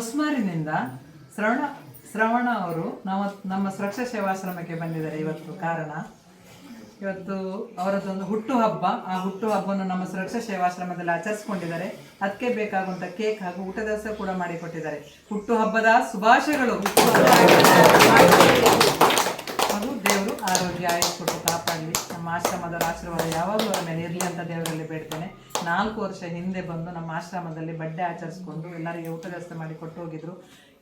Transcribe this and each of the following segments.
ಹೊಸಮಾರಿನಿಂದ ಶ್ರವಣ ಅವರು ನಮ್ಮ ಸುರಕ್ಷಾ ಸೇವಾಶ್ರಮಕ್ಕೆ ಬಂದಿದ್ದಾರೆ. ಇವತ್ತು ಅವರದ್ದೊಂದು ಹುಟ್ಟುಹಬ್ಬ. ಆ ಹುಟ್ಟುಹಬ್ಬವನ್ನು ನಮ್ಮ ಸುರಕ್ಷಾ ಸೇವಾಶ್ರಮದಲ್ಲಿ ಆಚರಿಸಿಕೊಂಡಿದ್ದಾರೆ. ಅದಕ್ಕೆ ಬೇಕಾಗುವಂಥ ಕೇಕ್ ಹಾಗೂ ಊಟದ ವ್ಯವಸ್ಥೆ ಕೂಡ ಮಾಡಿಕೊಟ್ಟಿದ್ದಾರೆ. ಹುಟ್ಟುಹಬ್ಬದ ಶುಭಾಶಯಗಳು. ಹಾಗೂ ದೇವರು ಆರೋಗ್ಯ ಆಯುಷ್ ಕೊಟ್ಟು ಕಾಪಾಡಲಿ. ನಮ್ಮ ಆಶ್ರಮದ ಆಶೀರ್ವಾದ ಯಾವಾಗಲೂ ಅವರ ಮೇಲೆ ಇರಲಿ ಅಂತ ದೇವರಲ್ಲಿ ಬೇಡ್ತೇನೆ. 4 ವರ್ಷ ಹಿಂದೆ ಬಂದು ನಮ್ಮ ಆಶ್ರಮದಲ್ಲಿ ಬಡ್ಡೆ ಆಚರಿಸ್ಕೊಂಡು ಎಲ್ಲರಿಗೆ ಊಟ ವ್ಯವಸ್ಥೆ ಮಾಡಿ ಕೊಟ್ಟು ಹೋಗಿದ್ರು.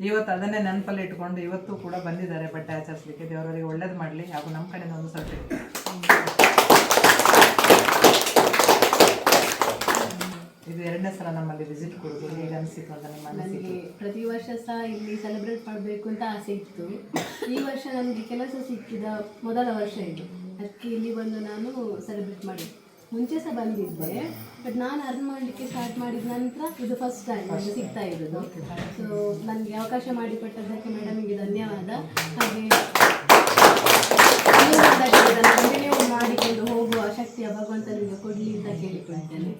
ಇವತ್ತು ಅದನ್ನೇ ನೆನಪಲ್ಲಿ ಇಟ್ಕೊಂಡು ಇವತ್ತು ಕೂಡ ಬಂದಿದ್ದಾರೆ ಬಡ್ಡೆ ಆಚರಿಸಲಿಕ್ಕೆ. ದೇವರವರಿಗೆ ಒಳ್ಳೇದು ಮಾಡಲಿ. ಹಾಗೂ ನಮ್ಮ ಕಡೆಯಿಂದ ಒಂದು ಸರ್ಟಿಫಿಕೇಟ್. ಇದು 2ನೇ ಸಲ ನಮ್ಮಲ್ಲಿ ವಿಸಿಟ್ ಕೊಡೋದು. ಹೇಗೆ ಅನಿಸಿತು ಅಂತ ನಿಮ್ಮ ನನಗೆ ಪ್ರತಿ ವರ್ಷ ಸಹ ಇಲ್ಲಿ ಸೆಲೆಬ್ರೇಟ್ ಮಾಡಬೇಕು ಅಂತ ಆಸೆ ಇತ್ತು. ಈ ವರ್ಷ ನನಗೆ ಕೆಲಸ ಸಿಕ್ಕಿದ ಮೊದಲ ವರ್ಷ ಇದು. ಅದಕ್ಕೆ ಇಲ್ಲಿ ಬಂದು ನಾನು ಸೆಲೆಬ್ರೇಟ್ ಮಾಡಿದ್ದೆ. ಮುಂಚೆ ಸಹ ಬಂದಿದ್ದೆ, ಬಟ್ ನಾನು ಅರ್ನ್ ಮಾಡಲಿಕ್ಕೆ ಸ್ಟಾರ್ಟ್ ಮಾಡಿದ ನಂತರ ಇದು ಫಸ್ಟ್ ಟೈಮ್ ನನಗೆ ಸಿಗ್ತಾ ಇರೋದು. ಸೊ ನನಗೆ ಅವಕಾಶ ಮಾಡಿಕೊಟ್ಟದ್ದಕ್ಕೆ ಮೇಡಮಿಗೆ ಧನ್ಯವಾದ. ಹಾಗೆ ಕಂಟಿನ್ಯೂ ಮಾಡಿಕೊಂಡು ಹೋಗುವ ಶಕ್ತಿಯ ಭಗವಂತನಿಗೆ ಕೊಡಲಿ ಅಂತ ಕೇಳಿಕೊಳ್ತೇನೆ.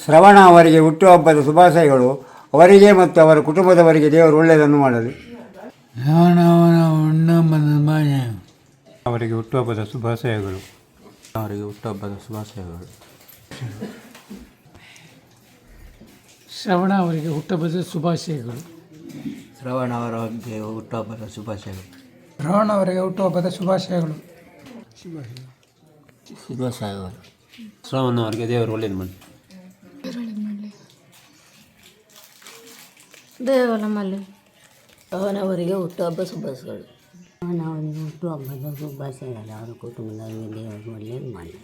ಶ್ರವಣ ಅವರಿಗೆ ಹುಟ್ಟುಹಬ್ಬದ ಶುಭಾಶಯಗಳು. ಅವರಿಗೆ ಮತ್ತು ಅವರ ಕುಟುಂಬದವರಿಗೆ ದೇವರು ಒಳ್ಳೆಯದನ್ನು ಮಾಡಲಿ. ಅವರಿಗೆ ಹುಟ್ಟುಹಬ್ಬದ ಶುಭಾಶಯಗಳು. ಅವರಿಗೆ ಹುಟ್ಟುಹಬ್ಬದ ಶುಭಾಶಯಗಳು. ಶ್ರವಣ ಅವರಿಗೆ ಹುಟ್ಟುಹಬ್ಬದ ಶುಭಾಶಯಗಳು. ಶ್ರವಣ ಅವರಿಗೆ ಹುಟ್ಟುಹಬ್ಬದ ಶುಭಾಶಯಗಳು. ಶ್ರವಣ ಅವರಿಗೆ ಹುಟ್ಟುಹಬ್ಬದ ಶುಭಾಶಯಗಳು. ಶುಭಾಶಯಗಳು. ಶ್ರವಣ ಅವರಿಗೆ ದೇವರು ಒಳ್ಳೇದು ಮಾಡಿ. ದೇವಲಮಲ್ಲಿ ಅವನವರಿಗೆ ಹುಟ್ಟುಹಬ್ಬ ಶುಭಾಶಯಗಳು. ಅವನವರಿಗೆ ಹುಟ್ಟುಹಬ್ಬದ ಶುಭಾಶಯಗಳು. ಅವರ ಕುಟುಂಬದವರಿಗೆ ದೇವರು ಒಳ್ಳೆಯದು ಮಾಡಿ.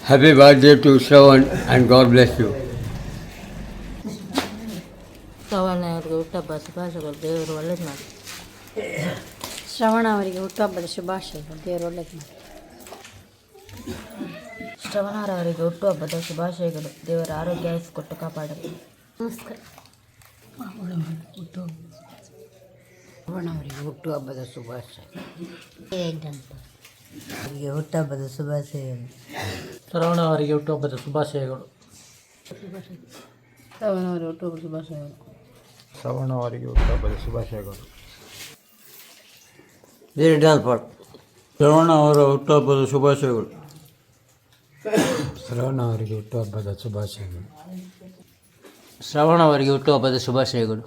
Happy birthday to Shravan and God bless you. ಶ್ರವಣ ಅವರಿಗೆ ಹುಟ್ಟುಹಬ್ಬದ ಶುಭಾಶಯಗಳು. ದೇವರು ಒಳ್ಳೇದು ಮಾಡಿ. ಶ್ರವಣ ಅವರಿಗೆ ಹುಟ್ಟುಹಬ್ಬದ ಶುಭಾಶಯಗಳು. ದೇವರು ಒಳ್ಳೇದು ಮಾಡಿ. ಶ್ರವಣರವರಿಗೆ ಹುಟ್ಟುಹಬ್ಬದ ಶುಭಾಶಯಗಳು. ದೇವರ ಆರೋಗ್ಯ ಆಯುಷ್ ಕೊಟ್ಟು ಕಾಪಾಡಲಿ. ನಮಸ್ಕಾರ. ಶ್ರವಣವರಿಗೆ ಹುಟ್ಟುಹಬ್ಬದ ಶುಭಾಶಯ. ಅವರಿಗೆ ಹುಟ್ಟುಹಬ್ಬದ ಶುಭಾಶಯಗಳು. ಶ್ರವಣ ಅವರಿಗೆ ಹುಟ್ಟುಹಬ್ಬದ ಶುಭಾಶಯಗಳು. ಶ್ರವಣವರಿಗೆ ಹುಟ್ಟುಹಬ್ಬದ ಶುಭಾಶಯಗಳು. ಶ್ರವಣ ಅವರಿಗೆ ಹುಟ್ಟುಹಬ್ಬದ ಶುಭಾಶಯಗಳು. ಶ್ರವಣ ಅವರ ಹುಟ್ಟುಹಬ್ಬದ ಶುಭಾಶಯಗಳು. ಶ್ರವಣ ಅವರಿಗೆ ಹುಟ್ಟುಹಬ್ಬದ ಶುಭಾಶಯಗಳು. ಶ್ರವಣ ಅವರಿಗೆ ಹುಟ್ಟುಹಬ್ಬದ ಶುಭಾಶಯಗಳು.